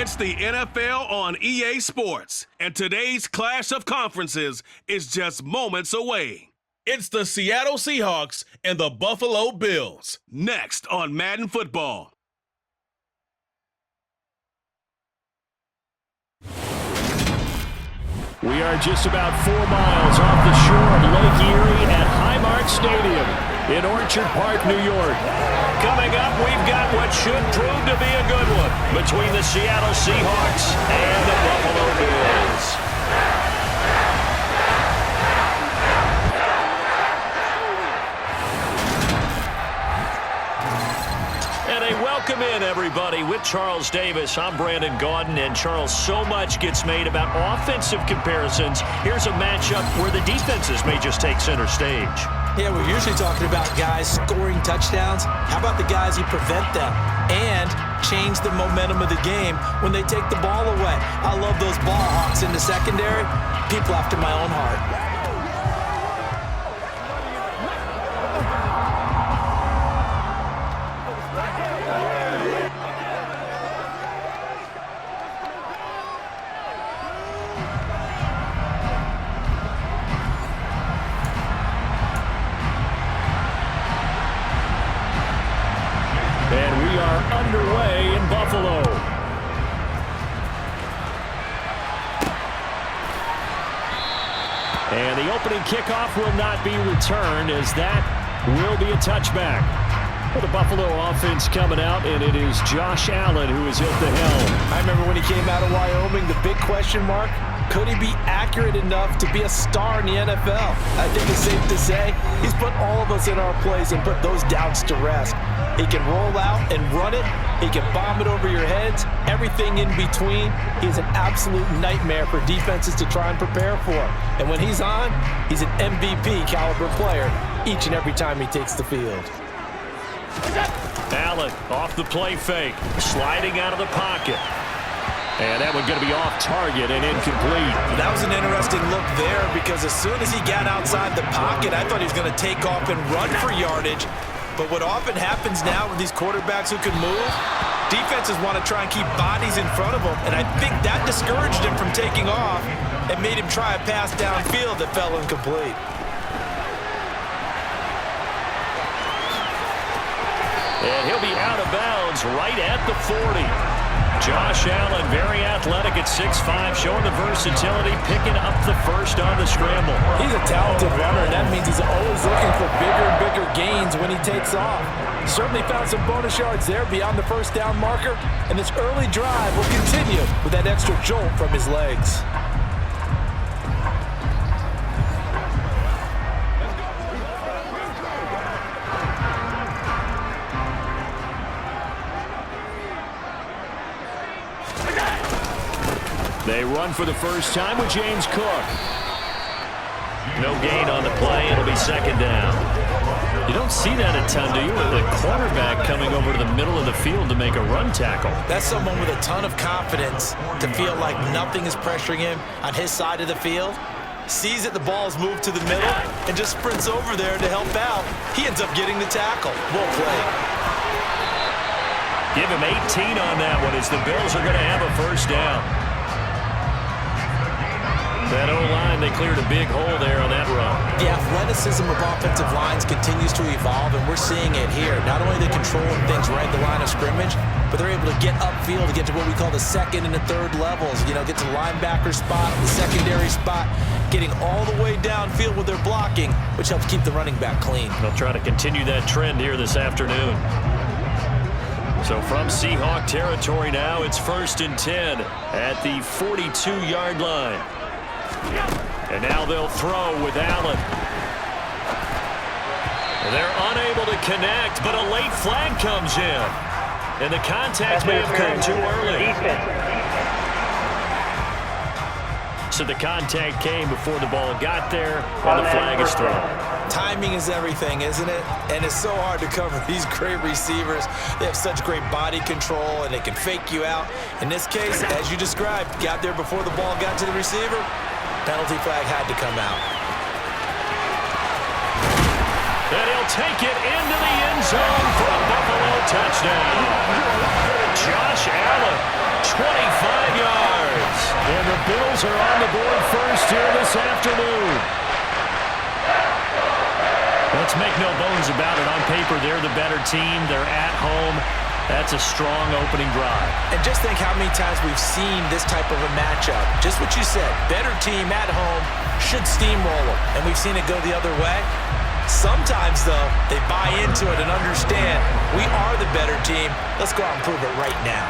It's the NFL on EA Sports, and today's clash of conferences is just moments away. It's the Seattle Seahawks and the Buffalo Bills, next on Madden Football. We are just about 4 miles off the shore of Lake Erie at Highmark Stadium in Orchard Park, New York. Coming up, we've got what should prove to be a good one between the Seattle Seahawks and the Buffalo Bills. Welcome in, everybody, with Charles Davis. I'm Brandon Gaudin, and Charles, so much gets made about offensive comparisons. Here's a matchup where the defenses may just take center stage. Yeah, we're usually talking about guys scoring touchdowns. How about the guys who prevent them and change the momentum of the game when they take the ball away? I love those ball hawks in the secondary. People after my own heart. Underway in Buffalo. And the opening kickoff will not be returned, as that will be a touchback. For the Buffalo offense coming out, and it is Josh Allen who is at the helm. I remember when he came out of Wyoming, the big question mark, could he be accurate enough to be a star in the NFL? I think it's safe to say he's put all of us in our place and put those doubts to rest. He can roll out and run it. He can bomb it over your heads. Everything in between. He's an absolute nightmare for defenses to try and prepare for. And when he's on, he's an MVP caliber player each and every time he takes the field. Allen off the play fake, sliding out of the pocket. And that one going to be off target and incomplete. That was an interesting look there, because as soon as he got outside the pocket, I thought he was going to take off and run for yardage. But what often happens now with these quarterbacks who can move, defenses want to try and keep bodies in front of them, and I think that discouraged him from taking off and made him try a pass downfield that fell incomplete. And he'll be out of bounds right at the 40. Josh Allen, very athletic at 6'5", showing the versatility, picking up the first on the scramble. He's a talented runner, and that means he's always looking for bigger and bigger gains when he takes off. Certainly found some bonus yards there beyond the first down marker, and this early drive will continue with that extra jolt from his legs. They run for the first time with James Cook. No gain on the play. It'll be second down. You don't see that a ton, do you? With a cornerback coming over to the middle of the field to make a run tackle. That's someone with a ton of confidence to feel like nothing is pressuring him on his side of the field. Sees that the ball's moved to the middle and just sprints over there to help out. He ends up getting the tackle. Well played. Give him 18 on that one, as the Bills are going to have a first down. That O-line, they cleared a big hole there on that run. The athleticism of offensive lines continues to evolve, and we're seeing it here. Not only are they controlling things right at the line of scrimmage, but they're able to get upfield to get to what we call the second and the third levels. You know, get to the linebacker spot, the secondary spot, getting all the way downfield with their blocking, which helps keep the running back clean. They'll try to continue that trend here this afternoon. So from Seahawk territory now, it's 1st and 10 at the 42-yard line. And now they'll throw with Allen. They're unable to connect, but a late flag comes in. And the contact may have come too early. So the contact came before the ball got there, and the flag is thrown. Timing is everything, isn't it? And it's so hard to cover these great receivers. They have such great body control, and they can fake you out. In this case, as you described, got there before the ball got to the receiver. Penalty flag had to come out. And he'll take it into the end zone for a Buffalo touchdown. Josh Allen yards. And the Bills are on the board first here this afternoon. Let's make no bones about it. On paper, they're the better team. They're at home. That's a strong opening drive. And just think how many times we've seen this type of a matchup. Just what you said, better team at home should steamroll them. And we've seen it go the other way. Sometimes, though, they buy into it and understand we are the better team. Let's go out and prove it right now.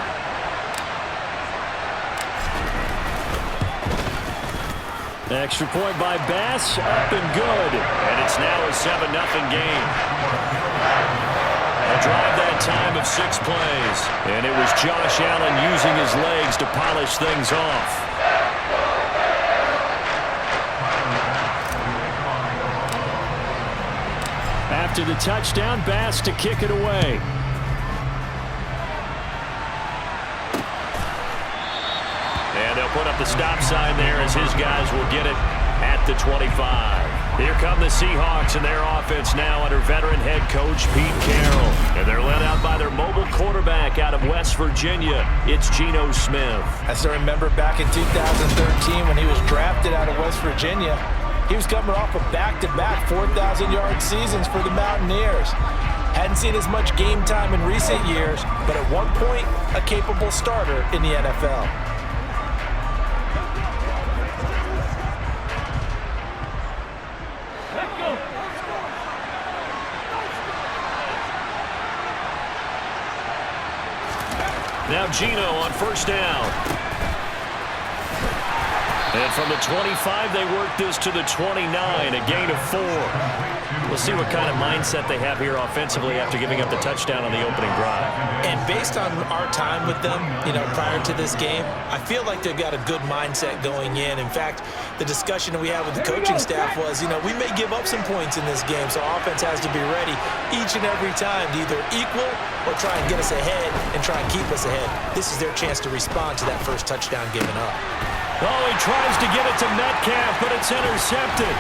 Extra point by Bass, up and good. And it's now a 7-0 game. A drive that time of 6 plays. And it was Josh Allen using his legs to polish things off. After the touchdown, Bass to kick it away. And they'll put up the stop sign there as his guys will get it at the 25. Here come the Seahawks and their offense now under veteran head coach Pete Carroll. And they're led out by their mobile quarterback out of West Virginia. It's Geno Smith. As I remember back in 2013 when he was drafted out of West Virginia, he was coming off of back-to-back 4,000-yard seasons for the Mountaineers. Hadn't seen as much game time in recent years, but at one point, a capable starter in the NFL. Now Geno on first down. And from the 25, they work this to the 29, a gain of 4. We'll see what kind of mindset they have here offensively after giving up the touchdown on the opening drive. And based on our time with them, prior to this game, I feel like they've got a good mindset going in. In fact, the discussion that we had with the coaching staff was, we may give up some points in this game, so offense has to be ready each and every time to either equal or try and get us ahead and try and keep us ahead. This is their chance to respond to that first touchdown given up. Oh, he tries to get it to Metcalf, but it's intercepted.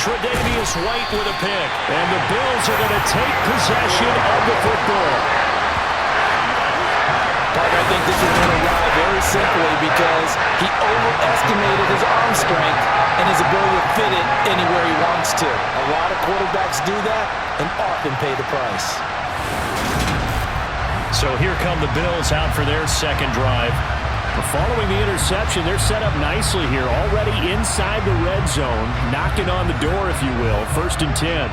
Tre'Davious White with a pick. And the Bills are going to take possession of the football. I think this is going to ride very simply because he overestimated his arm strength and his ability to fit it anywhere he wants to. A lot of quarterbacks do that and often pay the price. So here come the Bills out for their second drive. Following the interception, they're set up nicely here, already inside the red zone, knocking on the door, if you will, 1st and 10.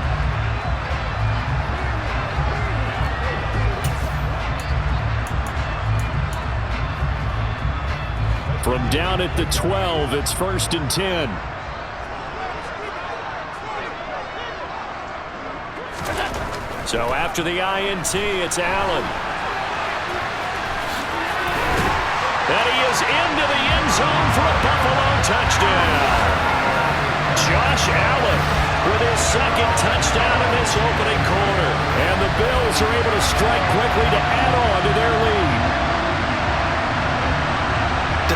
From down at the 12, it's 1st and 10. So after the INT, it's Allen. And he is into the end zone for a Buffalo touchdown. Josh Allen with his second touchdown in this opening quarter. And the Bills are able to strike quickly to add on to their lead.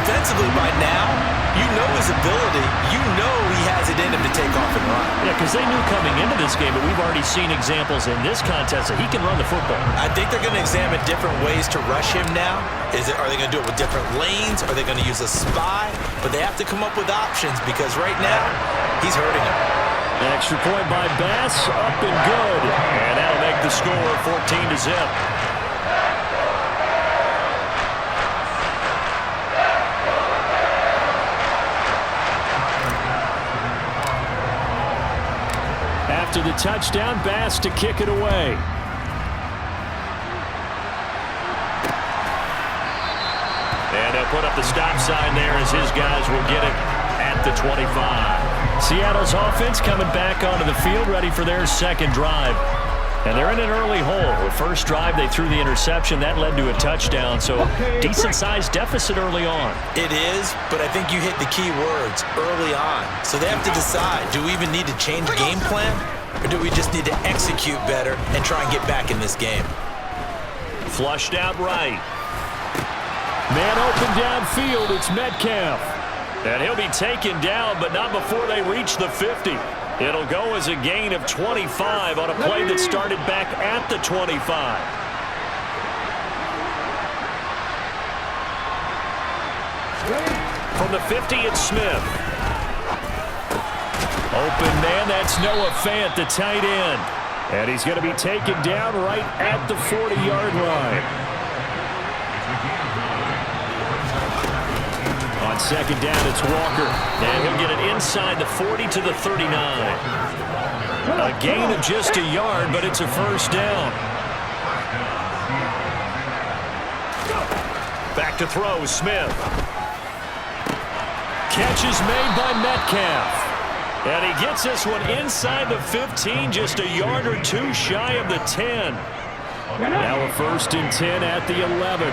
Defensively by now, you know his ability. You know he has it in him to take off and run. Yeah, because they knew coming into this game, but we've already seen examples in this contest that he can run the football. I think they're going to examine different ways to rush him now. Are they going to do it with different lanes? Are they going to use a spy? But they have to come up with options because right now, he's hurting him. Extra point by Bass, up and good. And that'll make the score 14-0. After the touchdown, Bass to kick it away. And they'll put up the stop sign there as his guys will get it at the 25. Seattle's offense coming back onto the field, ready for their second drive. And they're in an early hole. The first drive, they threw the interception. That led to a touchdown, so decent-sized deficit early on. It is, but I think you hit the key words, early on. So they have to decide, do we even need to change game plan? Or do we just need to execute better and try and get back in this game? Flushed out right. Man open downfield, it's Metcalf. And he'll be taken down, but not before they reach the 50. It'll go as a gain of 25 on a play that started back at the 25. From the 50, it's Smith. Open man, that's Noah Fant, the tight end. And he's going to be taken down right at the 40-yard line. On second down, it's Walker. And he'll get it inside the 40 to the 39. A gain of just a yard, but it's a first down. Back to throw, Smith. Catch is made by Metcalf. And he gets this one inside the 15, just a yard or two shy of the 10. Now a 1st and 10 at the 11.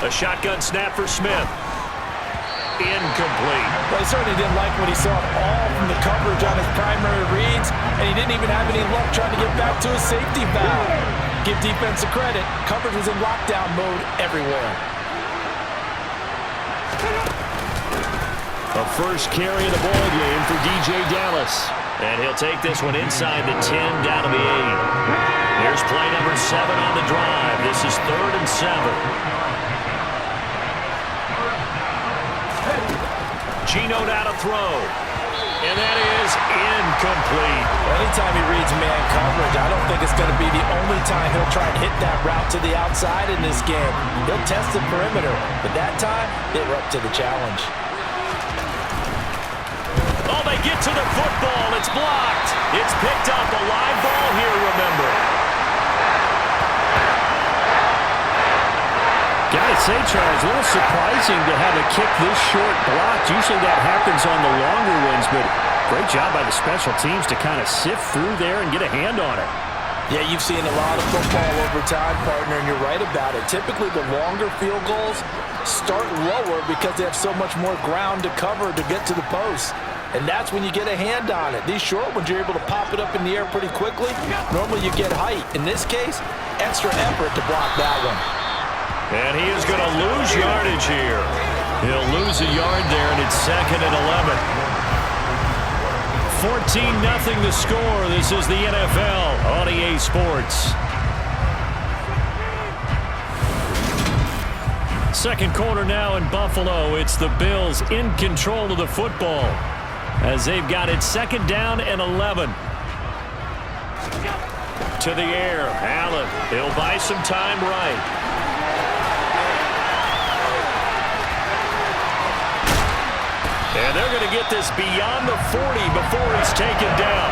A shotgun snap for Smith. Incomplete. Well, he certainly didn't like what he saw all from the coverage on his primary reads, and he didn't even have any luck trying to get back to his safety valve. Give defense a credit. Coverage was in lockdown mode everywhere. A first carry of the ball game for DJ Dallas. And he'll take this one inside the 10, down to the 8. Here's play number 7 on the drive. This is 3rd and 7. Geno down to throw. And that is incomplete. Anytime he reads man coverage, I don't think it's going to be the only time he'll try and hit that route to the outside in this game. He'll test the perimeter, but that time, they were up to the challenge. Oh, they get to the football. It's blocked. It's picked up. A live ball here, remember. Gotta say, Charles, a little surprising to have a kick this short blocked. Usually that happens on the longer ones, but great job by the special teams to kind of sift through there and get a hand on it. Yeah, you've seen a lot of football over time, partner, and you're right about it. Typically, the longer field goals start lower because they have so much more ground to cover to get to the post. And that's when you get a hand on it. These short ones, you're able to pop it up in the air pretty quickly. Normally, you get height. In this case, extra effort to block that one. And he is going to lose yardage here. He'll lose a yard there, and it's 2nd and 11. 14-0 the score. This is the NFL on EA Sports. Second quarter now in Buffalo. It's the Bills in control of the football as they've got it 2nd down and 11. To the air, Allen. He'll buy some time right. And they're going to get this beyond the 40 before he's taken down.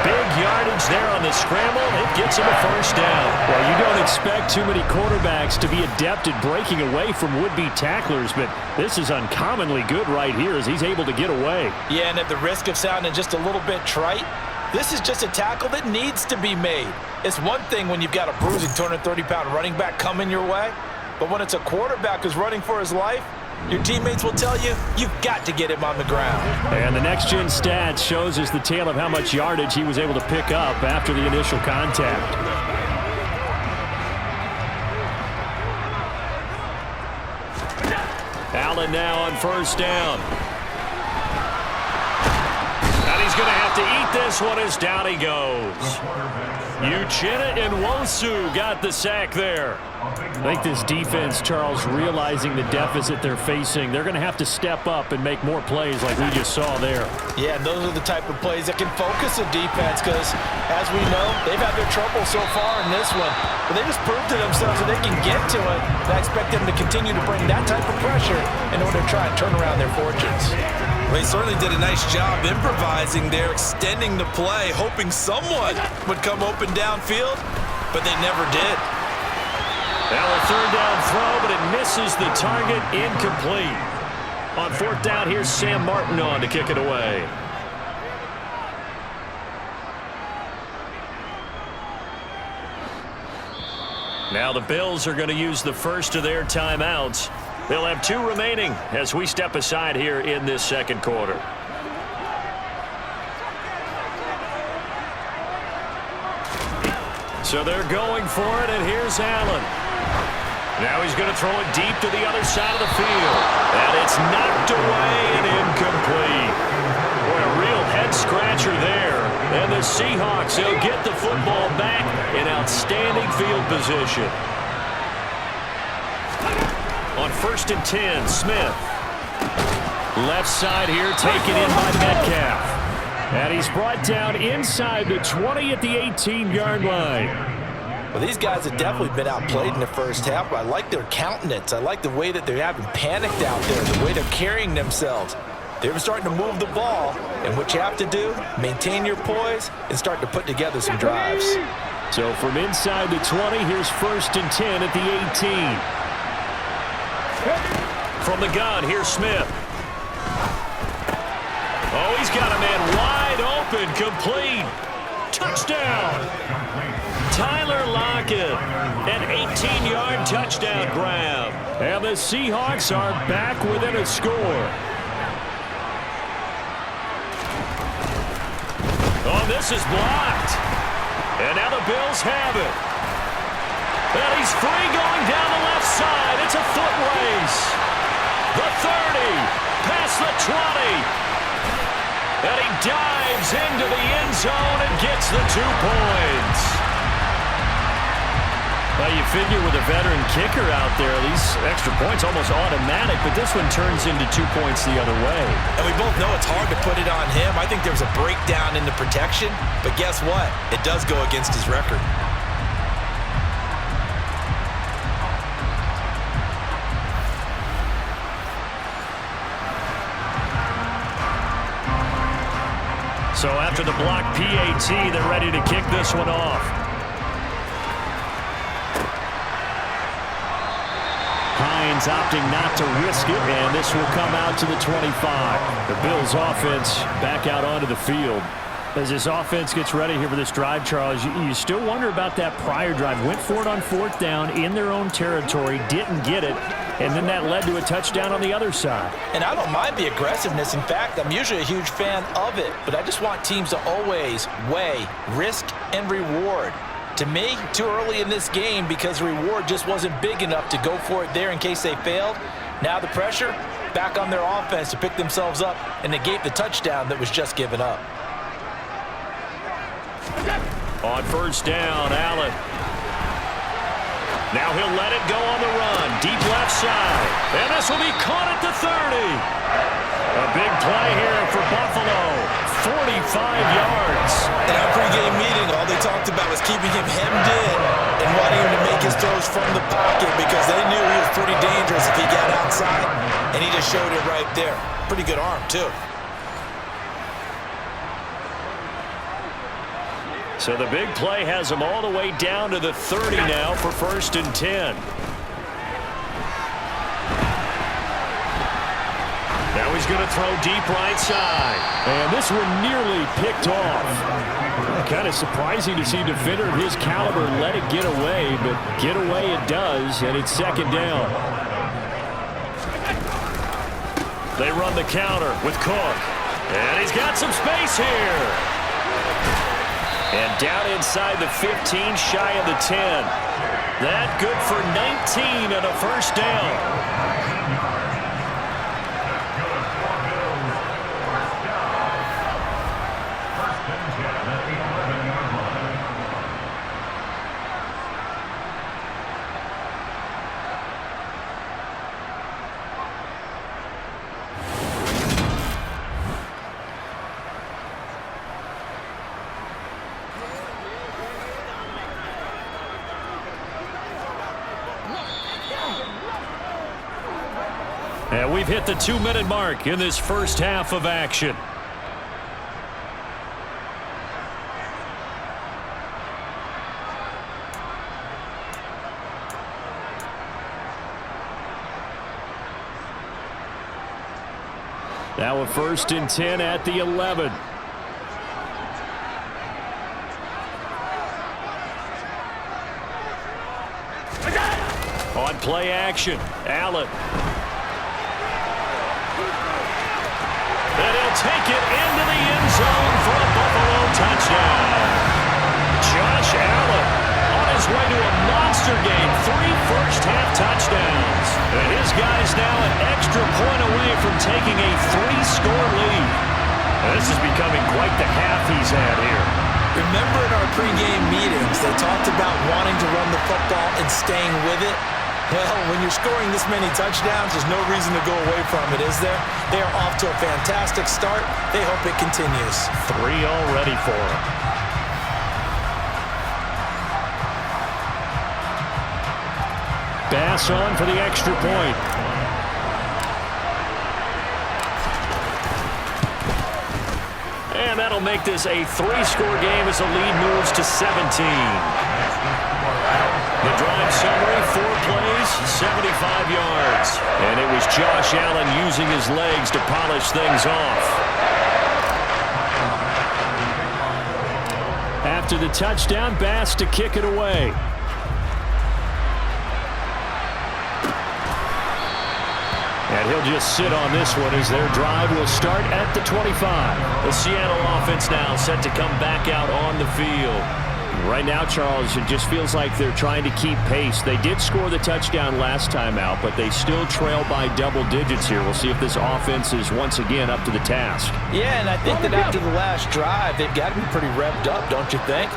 Big yardage there on the scramble. It gets him a first down. Well, you don't expect too many quarterbacks to be adept at breaking away from would-be tacklers, but this is uncommonly good right here as he's able to get away. Yeah, and at the risk of sounding just a little bit trite, this is just a tackle that needs to be made. It's one thing when you've got a bruising 230-pound running back coming your way, but when it's a quarterback who's running for his life, your teammates will tell you, you've got to get him on the ground. And the next-gen stats shows us the tale of how much yardage he was able to pick up after the initial contact. Allen now on first down. And he's going to have to eat this one as down he goes. Uchenna and Nwosu got the sack there. I think this defense, Charles, realizing the deficit they're facing, they're going to have to step up and make more plays like we just saw there. Yeah, and those are the type of plays that can focus a defense because, as we know, they've had their trouble so far in this one. But they just proved to themselves that they can get to it. And I expect them to continue to bring that type of pressure in order to try and turn around their fortunes. They certainly did a nice job improvising there, extending the play, hoping someone would come open downfield, but they never did. Now a third down throw, but it misses the target, incomplete. On fourth down, here's Sam Martin on to kick it away. Now the Bills are going to use the first of their timeouts. They'll have 2 remaining as we step aside here in this second quarter. So they're going for it, and here's Allen. Now he's going to throw it deep to the other side of the field. And it's knocked away and incomplete. Boy, a real head-scratcher there. And the Seahawks, they'll get the football back in outstanding field position. on 1st and 10. Smith. Left side here, taken in by Metcalf. And he's brought down inside the 20 at the 18-yard line. Well, these guys have definitely been outplayed in the first half, but I like their countenance. I like the way that they're having panicked out there, the way they're carrying themselves. They're starting to move the ball, and what you have to do, maintain your poise and start to put together some drives. So from inside the 20, here's 1st and 10 at the 18. From the gun, here's Smith. Oh, he's got a man wide open, complete. Touchdown. Tyler Lockett, an 18-yard touchdown grab. And the Seahawks are back within a score. Oh, this is blocked. And now the Bills have it. And he's free going down the left side. It's a foot race. The 30, past the 20. And he dives into the end zone and gets the 2 points. Well, you figure with a veteran kicker out there, these extra points almost automatic, but this one turns into 2 points the other way. And we both know it's hard to put it on him. I think there's a breakdown in the protection, but guess what? It does go against his record. So after the block PAT, they're ready to kick this one off. Hines opting not to risk it, and this will come out to the 25. The Bills offense back out onto the field. As this offense gets ready here for this drive, Charles, you still wonder about that prior drive. Went for it on 4th down in their own territory, didn't get it, and then that led to a touchdown on the other side. And I don't mind the aggressiveness. In fact, I'm usually a huge fan of it, but I just want teams to always weigh risk and reward. To me, too early in this game because the reward just wasn't big enough to go for it there in case they failed. Now the pressure back on their offense to pick themselves up and negate the touchdown that was just given up. On 1st down, Allen. Now he'll let it go on the run. Deep left side. And this will be caught at the 30. A big play here for Buffalo. 45 yards. In our pregame meeting, all they talked about was keeping him hemmed in and wanting him to make his throws from the pocket because they knew he was pretty dangerous if he got outside, and he just showed it right there. Pretty good arm, too. So the big play has him all the way down to the 30 now for 1st and 10. Now he's going to throw deep right side. And this one nearly picked off. Kind of surprising to see a defender of his caliber let it get away, but get away it does, and it's 2nd down. They run the counter with Cook. And he's got some space here. And down inside the 15, shy of the 10. That good for 19 and a 1st down. And we've hit the 2-minute mark in this first half of action. Now a 1st and 10 at the 11. On play action, Allen. And he'll take it into the end zone for a Buffalo touchdown. Josh Allen on his way to a monster game. 3 first-half touchdowns. And his guy's now an extra point away from taking a 3-score lead. And this is becoming quite the half he's had here. Remember in our pregame meetings, they talked about wanting to run the football and staying with it. Well, when you're scoring this many touchdowns, there's no reason to go away from it, is there? They are off to a fantastic start. They hope it continues. 3 already for them. Bass on for the extra point. And that'll make this a 3-score game as the lead moves to 17. The drive summary, 4 plays, 75 yards. And it was Josh Allen using his legs to polish things off. After the touchdown, Bass to kick it away. And he'll just sit on this one as their drive will start at the 25. The Seattle offense now set to come back out on the field. Right now, Charles, it just feels like they're trying to keep pace. They did score the touchdown last time out, but they still trail by double digits here. We'll see if this offense is once again up to the task. Yeah, and I think that after the last drive, they've got to be pretty revved up, don't you think?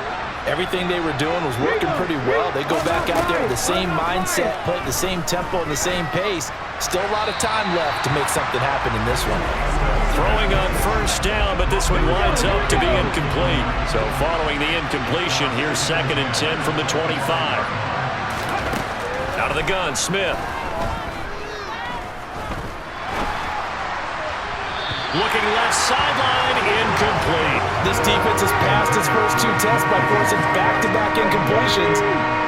Everything they were doing was working pretty well. They go back out there with the same mindset, play at the same tempo and the same pace. Still a lot of time left to make something happen in this one. Throwing on first down, but this one winds up to be incomplete. So following the incompletion, here's 2nd and 10 from the 25. Out of the gun, Smith. Looking left sideline, incomplete. This defense has passed its first 2 tests by forcing back-to-back incompletions.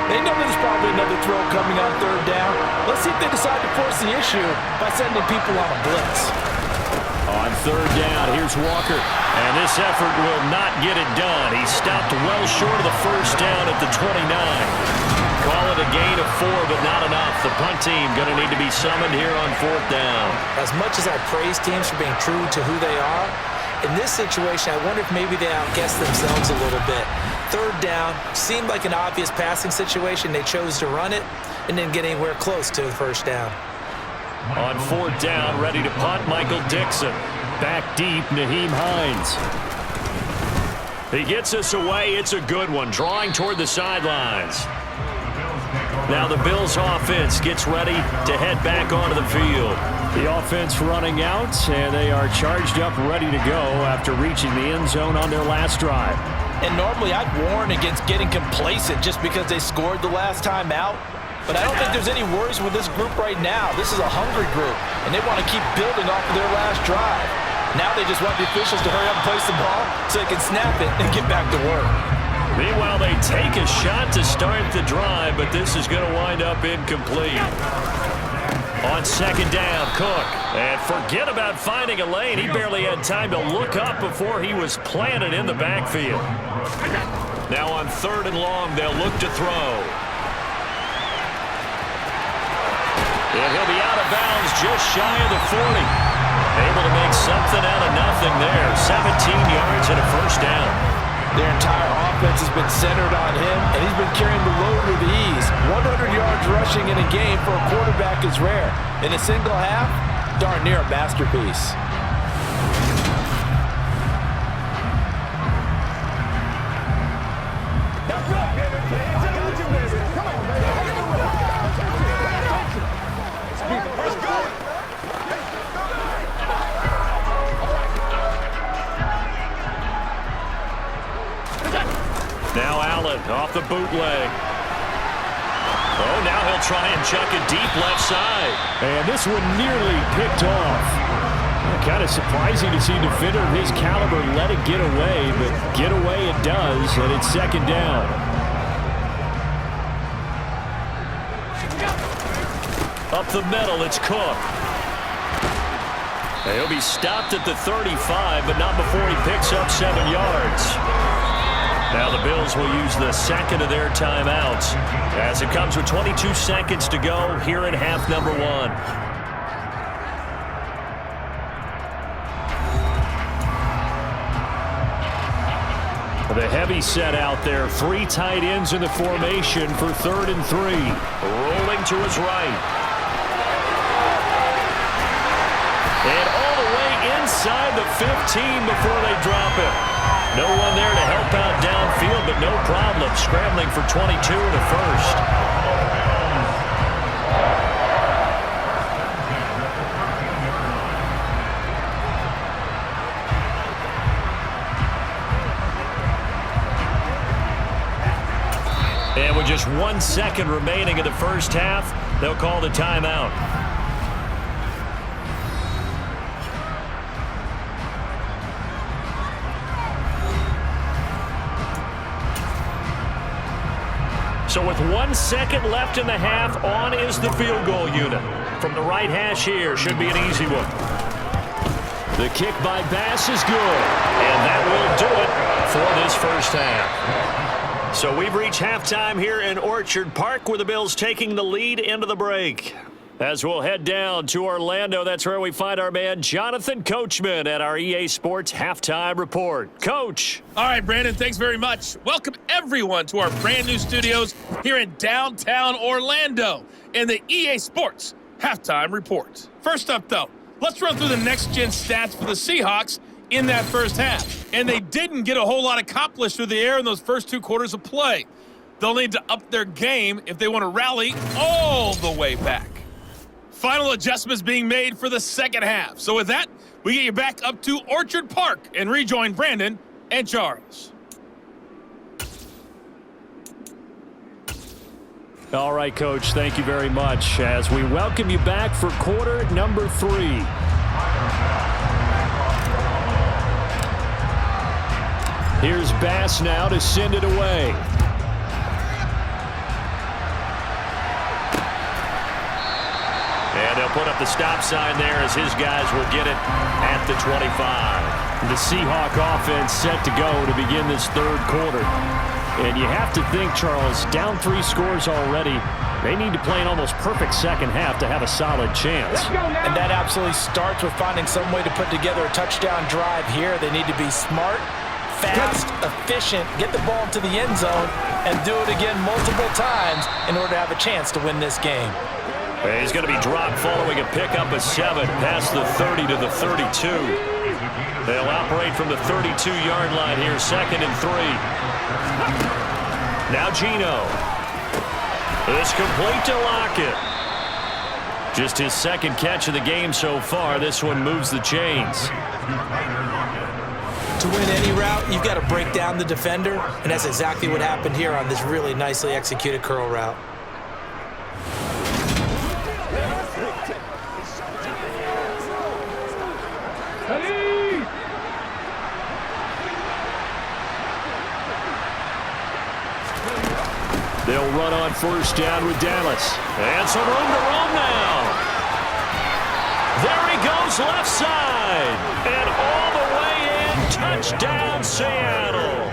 They know there's probably another throw coming on 3rd down. Let's see if they decide to force the issue by sending people on a blitz. On 3rd down, here's Walker. And this effort will not get it done. He stopped well short of the first down at the 29. Call it a gain of 4, but not enough. The punt team going to need to be summoned here on 4th down. As much as I praise teams for being true to who they are, in this situation, I wonder if maybe they outguessed themselves a little bit. 3rd down, seemed like an obvious passing situation. They chose to run it and didn't get anywhere close to the 1st down. On 4th down, ready to punt, Michael Dixon. Back deep, Nyheim Hines. He gets us away. It's a good one, drawing toward the sidelines. Now the Bills offense gets ready to head back onto the field. The offense running out, and they are charged up, ready to go after reaching the end zone on their last drive. And normally I'd warn against getting complacent just because they scored the last time out. But I don't think there's any worries with this group right now. This is a hungry group, and they want to keep building off of their last drive. Now they just want the officials to hurry up and place the ball so they can snap it and get back to work. Meanwhile, they take a shot to start the drive, but this is going to wind up incomplete. On 2nd down, Cook. And forget about finding a lane. He barely had time to look up before he was planted in the backfield. Now on 3rd and long, they'll look to throw. And he'll be out of bounds just shy of the 40. Able to make something out of nothing there. 17 yards and a 1st down. Their entire offense has been centered on him, and he's been carrying the load with ease. 100 yards rushing in a game for a quarterback is rare. In a single half, darn near a masterpiece. Now Allen off the bootleg. Oh, now he'll try and chuck it deep left side. And this one nearly picked off. Kind of surprising to see a defender of his caliber let it get away, but get away it does, and it's 2nd down. Up the middle, it's Cook. And he'll be stopped at the 35, but not before he picks up 7 yards. Now the Bills will use the 2nd of their timeouts as it comes with 22 seconds to go here in half number 1. The heavy set out there. 3 tight ends in the formation for 3rd and 3. Rolling to his right. And all the way inside the 15 before they drop it. No one there to help out downfield, but no problem. Scrambling for 22 in the 1st. just 1 second remaining in the first half. They'll call the timeout. So with 1 second left in the half, on is the field goal unit. From the right hash here, should be an easy one. The kick by Bass is good, and that will do it for this first half. So we've reached halftime here in Orchard Park, where the Bills taking the lead into the break. As we'll head down to Orlando, that's where we find our man Jonathan Coachman at our EA Sports Halftime Report. Coach. All right, Brandon, thanks very much. Welcome, everyone, to our brand new studios here in downtown Orlando in the EA Sports Halftime Report. First up, though, let's run through the next-gen stats for the Seahawks in that first half. And they didn't get a whole lot accomplished through the air in those first 2 quarters of play. They'll need to up their game if they want to rally all the way back. Final adjustments being made for the second half. So with that, we get you back up to Orchard Park and rejoin Brandon and Charles. All right, Coach, thank you very much as we welcome you back for quarter number 3. Here's Bass now to send it away. And they'll put up the stop sign there as his guys will get it at the 25. The Seahawk offense set to go to begin this third quarter. And you have to think, Charles, down 3 scores already. They need to play an almost perfect second half to have a solid chance. And that absolutely starts with finding some way to put together a touchdown drive here. They need to be smart, fast, efficient, get the ball to the end zone, and do it again multiple times in order to have a chance to win this game. He's going to be dropped following a pickup of 7 past the 30 to the 32. They'll operate from the 32-yard line here, 2nd and 3. Now Gino. It's complete to Lockett. Just his 2nd catch of the game so far. This one moves the chains. To win any route, you've got to break down the defender, and that's exactly what happened here on this really nicely executed curl route. They'll run on first down with Dallas. And some room to roam now. There he goes left side. And all the way in, touchdown Seattle.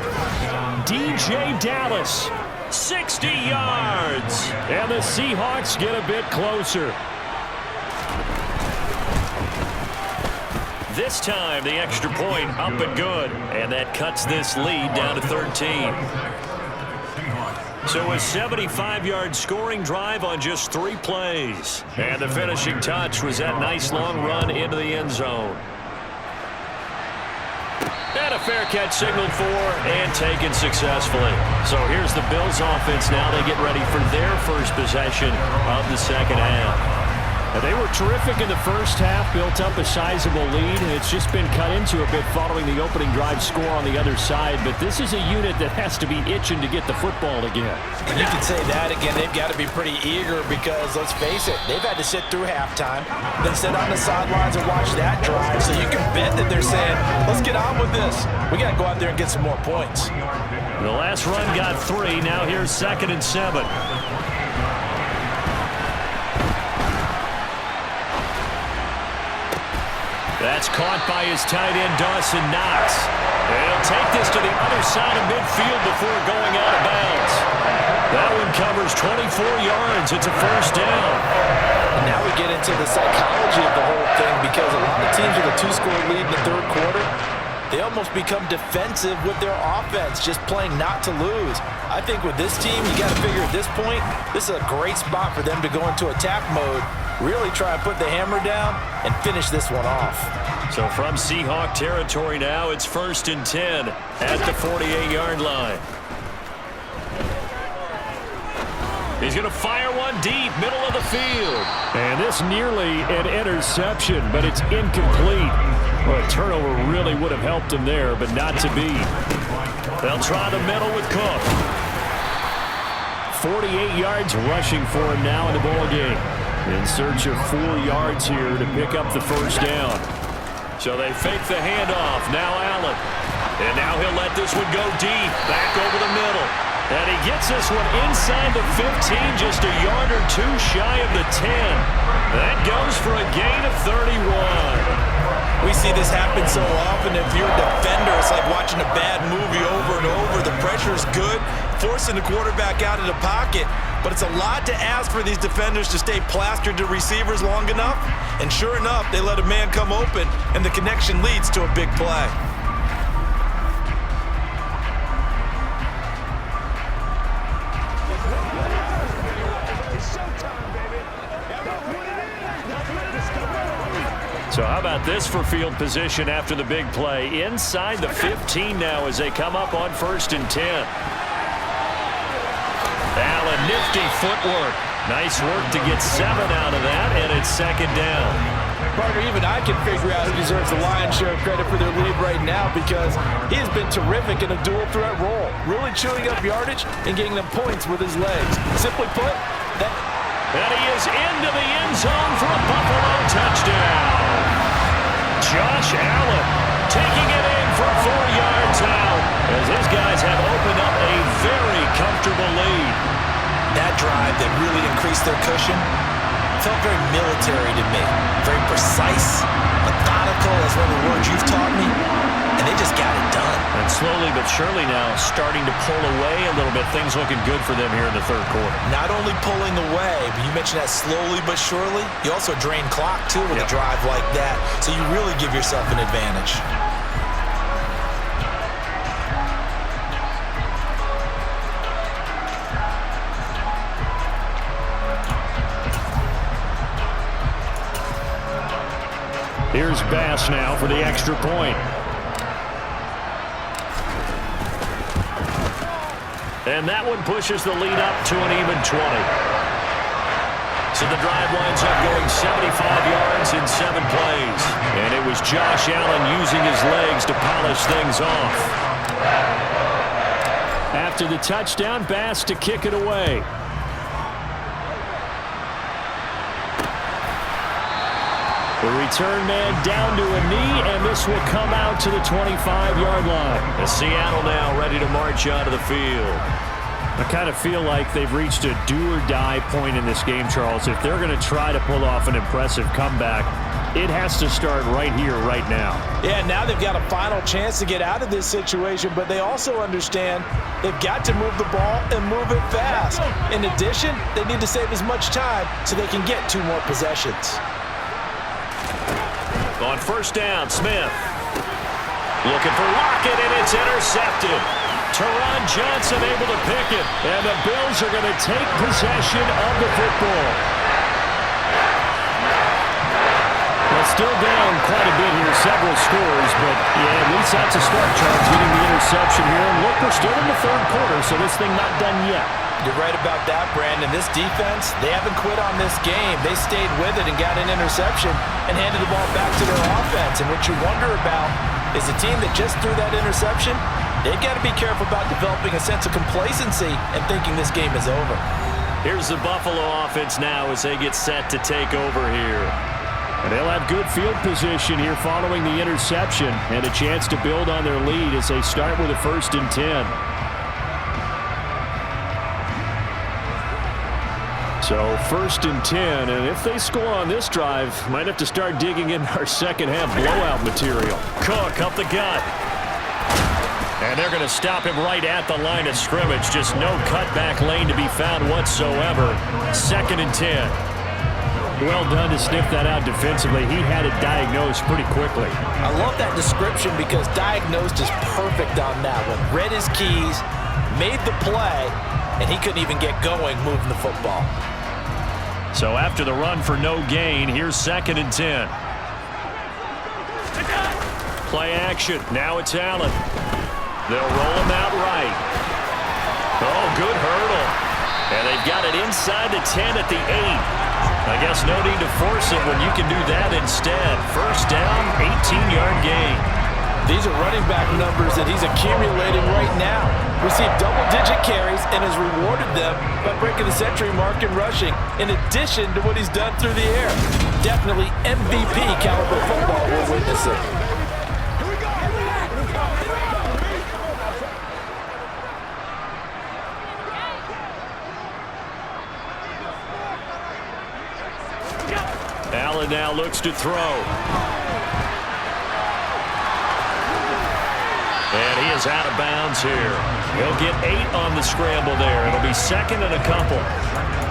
DJ Dallas, 60 yards. And the Seahawks get a bit closer. This time, the extra point up and good. And that cuts this lead down to 13. So a 75-yard scoring drive on just 3 plays. And the finishing touch was that nice long run into the end zone. And a fair catch signaled for and taken successfully. So here's the Bills offense now. They get ready for their first possession of the second half. They were terrific in the first half, built up a sizable lead, and it's just been cut into a bit following the opening drive score on the other side. But this is a unit that has to be itching to get the football again. And you can say that again. They've got to be pretty eager because, let's face it, they've had to sit through halftime, then sit on the sidelines and watch that drive. So you can bet that they're saying, let's get on with this. We got to go out there and get some more points. The last run got 3. Now here's 2nd and 7. That's caught by his tight end, Dawson Knox. And he'll take this to the other side of midfield before going out of bounds. That one covers 24 yards. It's a first down. And now we get into the psychology of the whole thing because a lot of teams with a 2-score lead in the third quarter, they almost become defensive with their offense, just playing not to lose. I think with this team, you got to figure at this point, this is a great spot for them to go into attack mode, really try and put the hammer down and finish this one off. So from Seahawk territory now, it's 1st and 10 at the 48-yard line. He's going to fire one deep, middle of the field. And this nearly an interception, but it's incomplete. Well, a turnover really would have helped him there, but not to be. They'll try the middle with Cook. 48 yards rushing for him now in the ball game. In search of 4 yards here to pick up the first down. So they fake the handoff. Now Allen. And now he'll let this one go deep. Back over the middle. And he gets this one inside the 15, just a yard or two shy of the 10. That goes for a gain of 31. We see this happen so often. If you're a defender, it's like watching a bad movie over and over. The pressure is good, forcing the quarterback out of the pocket. But it's a lot to ask for these defenders to stay plastered to receivers long enough. And sure enough, they let a man come open, and the connection leads to a big play. So how about this for field position after the big play? Inside the 15 now as they come up on 1st and 10. Allen, nifty footwork. Nice work to get 7 out of that, and it's 2nd down. Partner, even I can figure out who deserves the lion's share of credit for their lead right now because he has been terrific in a dual threat role, really chewing up yardage and getting them points with his legs. Simply put, And he is into the end zone for a Buffalo touchdown. Josh Allen taking it in for 4 yards out as his guys have opened up a very comfortable lead. That drive that really increased their cushion felt very military to me. Very precise, methodical, is one of the words you've taught me. And they just got it done. And slowly but surely now starting to pull away a little bit. Things looking good for them here in the 3rd quarter. Not only pulling away, but you mentioned that slowly but surely. You also drain clock, too, with a drive like that. So you really give yourself an advantage. Here's Bass now for the extra point. And that one pushes the lead up to an even 20. So the drive winds up going 75 yards in 7 plays. And it was Josh Allen using his legs to polish things off. After the touchdown, Bass to kick it away. The return man down to a knee, and this will come out to the 25-yard line. And Seattle now ready to march out of the field. I kind of feel like they've reached a do-or-die point in this game, Charles. If they're going to try to pull off an impressive comeback, it has to start right here, right now. Yeah, now they've got a final chance to get out of this situation, but they also understand they've got to move the ball and move it fast. In addition, they need to save as much time so they can get 2 more possessions. On 1st down, Smith. Looking for Lockett, and it's intercepted. Teron Johnson able to pick it, and the Bills are going to take possession of the football. Well, still down quite a bit here, several scores, but yeah, at least that's a start, Charles, getting the interception here. And look, we're still in the 3rd quarter, so this thing not done yet. You're right about that, Brandon. This defense, they haven't quit on this game. They stayed with it and got an interception and handed the ball back to their offense. And what you wonder about is a team that just threw that interception, they've got to be careful about developing a sense of complacency and thinking this game is over. Here's the Buffalo offense now as they get set to take over here. And they'll have good field position here following the interception and a chance to build on their lead as they start with a 1st and 10. So 1st and 10, and if they score on this drive, might have to start digging in our second-half blowout material. Cook up the gut. And they're going to stop him right at the line of scrimmage. Just no cutback lane to be found whatsoever. 2nd and 10. Well done to sniff that out defensively. He had it diagnosed pretty quickly. I love that description because diagnosed is perfect on that one. Read his keys, made the play, and he couldn't even get going moving the football. So after the run for no gain, here's 2nd and 10. Play action. Now it's Allen. They'll roll him out right. Oh, good hurdle. And they've got it inside the 10 at the 8. I guess no need to force it when you can do that instead. 1st down, 18-yard gain. These are running back numbers that he's accumulating right now. Received double-digit carries and has rewarded them by breaking the century mark in rushing, in addition to what he's done through the air. Definitely MVP caliber football we're witnessing. Allen now looks to throw. And he is out of bounds here. He'll get 8 on the scramble there. It'll be second and a couple.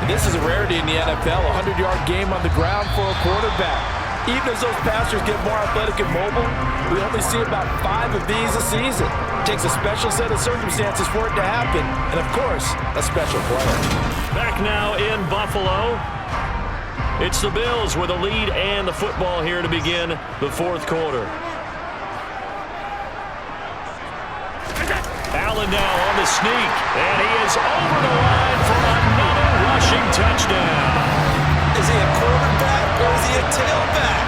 This is a rarity in the NFL, a 100-yard game on the ground for a quarterback. Even as those passers get more athletic and mobile, we only see about 5 of these a season. It takes a special set of circumstances for it to happen, and of course, a special player. Back now in Buffalo. It's the Bills with a lead and the football here to begin the fourth quarter. Allen now on the sneak, and he is over the line for another rushing touchdown. Is he a quarterback or is he a tailback?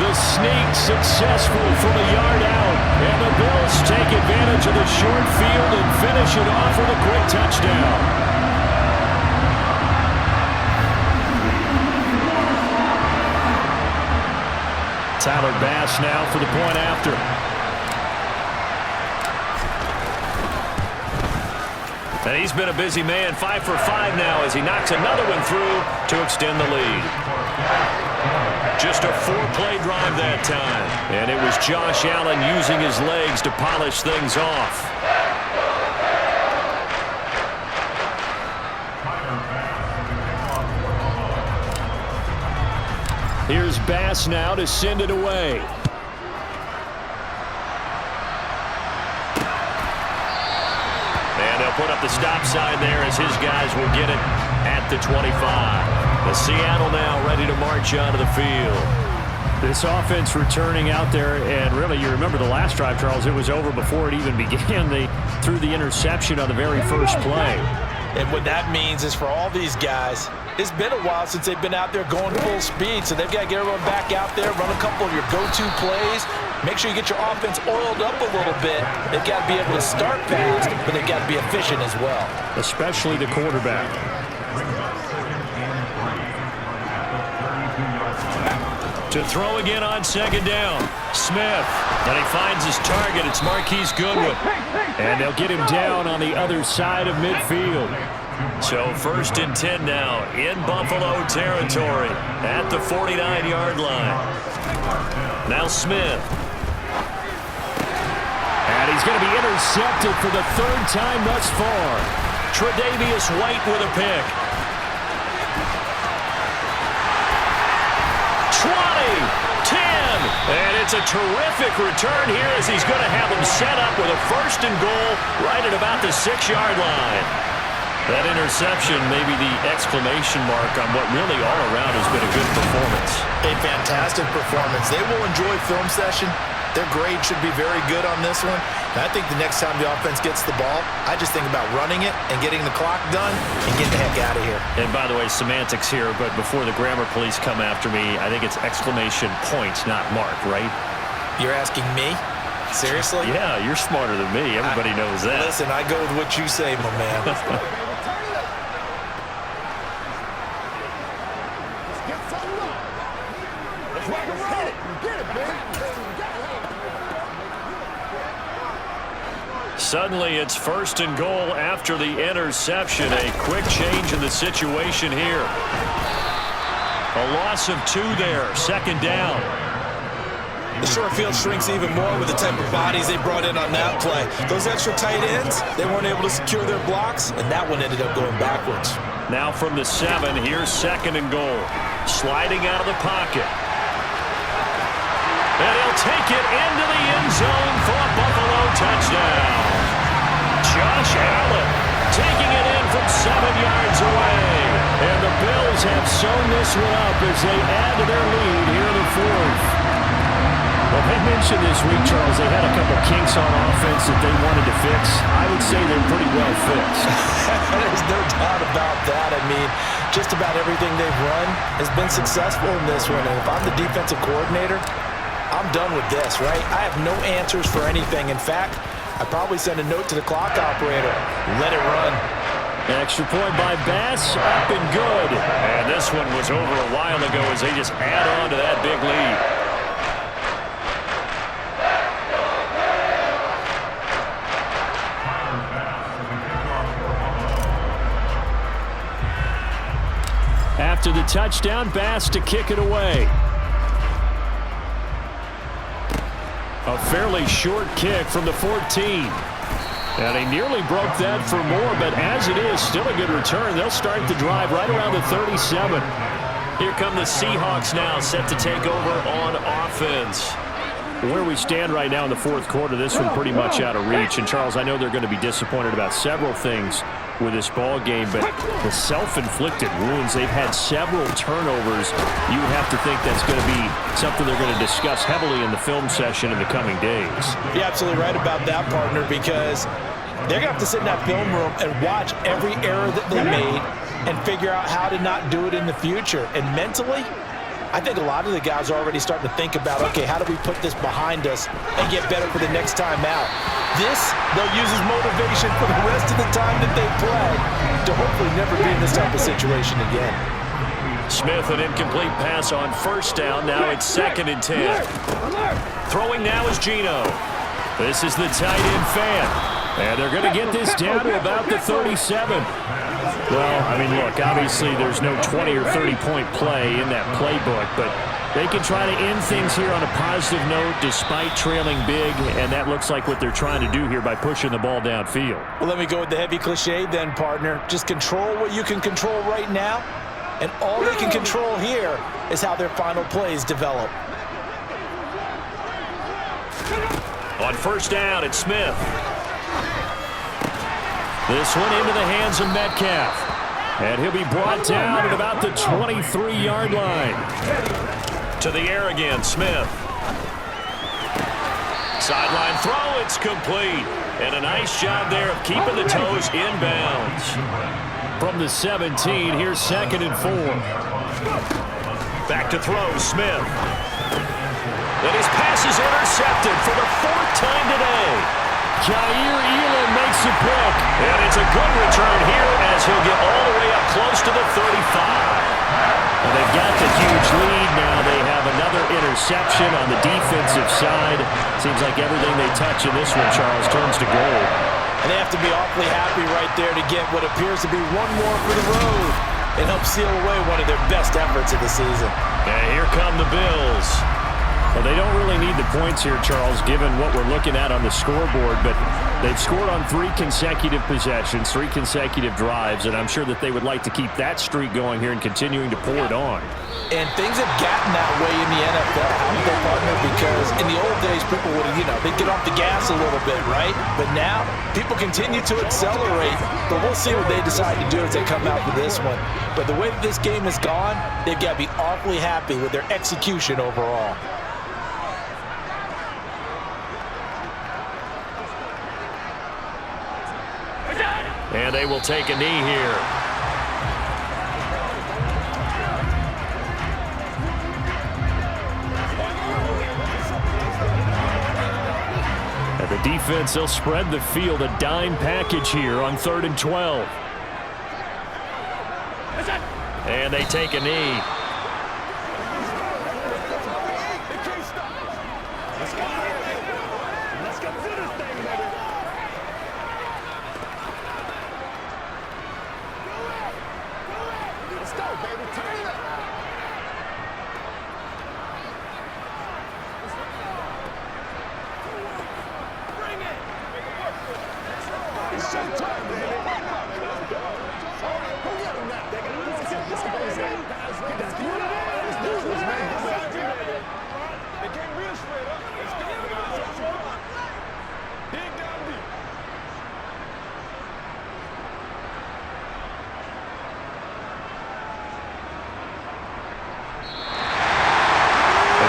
The sneak successful from a yard out, and the Bills take advantage of the short field and finish it off with a quick touchdown. Tyler Bass now for the point after. And he's been a busy man, 5 for 5 now as he knocks another one through to extend the lead. Just a 4-play drive that time. And it was Josh Allen using his legs to polish things off. Here's Bass now to send it away. And they'll put up the stop sign there as his guys will get it at the 25. The Seattle now ready to march onto the field. This offense returning out there, and really you remember the last drive, Charles, it was over before it even began. They threw the interception on the very first play. And what that means is for all these guys, it's been a while since they've been out there going full speed, so they've got to get everyone back out there, run a couple of your go-to plays, make sure you get your offense oiled up a little bit. They've got to be able to start fast, but they've got to be efficient as well. Especially the quarterback. To throw again on second down. Smith. And he finds his target. It's Marquise Goodwin. And they'll get him down on the other side of midfield. So 1st and 10 now in Buffalo territory at the 49-yard line. Now Smith. And he's going to be intercepted for the 3rd time thus far. Tre'Davious White with a pick. 20, 10, and it's a terrific return here as he's going to have him set up with a 1st and goal right at about the 6-yard line. That interception may be the exclamation mark on what really all around has been a good performance. A fantastic performance. They will enjoy film session. Their grade should be very good on this one. And I think the next time the offense gets the ball, I just think about running it and getting the clock done and getting the heck out of here. And by the way, semantics here, but before the grammar police come after me, I think it's exclamation point, not mark, right? You're asking me? Seriously? Yeah, you're smarter than me. Everybody knows that. Listen, I go with what you say, my man. Suddenly it's 1st and goal after the interception. A quick change in the situation here. A loss of 2 there. 2nd down. The short field shrinks even more with the type of bodies they brought in on that play. Those extra tight ends, they weren't able to secure their blocks, and that one ended up going backwards. Now from the 7, here's 2nd and goal. Sliding out of the pocket. And he'll take it into the end zone for a Buffalo touchdown. Josh Allen taking it in from 7 yards away. And the Bills have sewn this one up as they add to their lead here in the 4th. Well, they mentioned this week, Charles, they had a couple kinks on offense that they wanted to fix. I would say they're pretty well fixed. There's no doubt about that. I mean, just about everything they've run has been successful in this one. And if I'm the defensive coordinator, I'm done with this, right? I have no answers for anything. In fact, I'd probably send a note to the clock operator. Let it run. Extra point by Bass, up and good. And this one was over a while ago as they just add on to that big lead. After the touchdown, Bass to kick it away. A fairly short kick from the 14. And he nearly broke that for more, but as it is, still a good return. They'll start the drive right around the 37. Here come the Seahawks now, set to take over on offense. Where we stand right now in the fourth quarter, this one pretty much out of reach. And, Charles, I know they're going to be disappointed about several things with this ball game, but the self-inflicted wounds, they've had several turnovers. You would have to think that's going to be something they're going to discuss heavily in the film session in the coming days. You're absolutely right about that, partner, because they're going to have to sit in that film room and watch every error that they made and figure out how to not do it in the future. And mentally, I think a lot of the guys are already starting to think about, okay, how do we put this behind us and get better for the next time out? This, they'll use as motivation for the rest of the time that they play to hopefully never be in this type of situation again. Smith, an incomplete pass on first down. Now it's 2nd and 10. Throwing now is Geno. This is the tight end fan. And they're going to get this down to about the 37. Well, I mean, look, obviously there's no 20 or 30-point play in that playbook, but they can try to end things here on a positive note despite trailing big, and that looks like what they're trying to do here by pushing the ball downfield. Well, let me go with the heavy cliche then, partner. Just control what you can control right now, and all they can control here is how their final plays develop. On first down, it's Smith. This one into the hands of Metcalf. And he'll be brought down at about the 23-yard line. To the air again, Smith. Sideline throw, it's complete. And a nice job there of keeping the toes inbounds. From the 17, here's 2nd and 4. Back to throw, Smith. And his pass is intercepted for the 4th time today. Jair Elam makes a pick. And it's a good return here as he'll get all the way up close to the 35. Well, they've got the huge lead now. They have another interception on the defensive side. Seems like everything they touch in this one, Charles, turns to gold. And they have to be awfully happy right there to get what appears to be one more for the road and help seal away one of their best efforts of the season. And here come the Bills. Well, they don't really need the points here, Charles, given what we're looking at on the scoreboard, but they've scored on 3 consecutive possessions, 3 consecutive drives, and I'm sure that they would like to keep that streak going here and continuing to pour it on. And things have gotten that way in the NFL, haven't they, partner? Because in the old days, people would, they'd get off the gas a little bit, right? But now, people continue to accelerate, but we'll see what they decide to do as they come out for this one. But the way that this game has gone, they've got to be awfully happy with their execution overall. And they will take a knee here. And the defense, they'll spread the field, a dime package here on 3rd and 12. And they take a knee.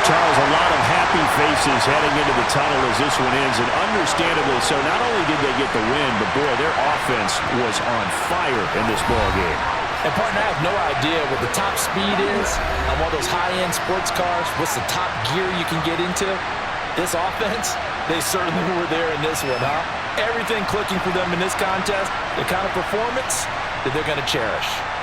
Charles, a lot of happy faces heading into the tunnel as this one ends, and understandably so. Not only did they get the win, but boy, their offense was on fire in this ball game. And partner, I have no idea what the top speed is on one of those high-end sports cars. What's the top gear you can get into? This offense, they certainly were there in this one, huh? Everything clicking for them in this contest, the kind of performance that they're going to cherish.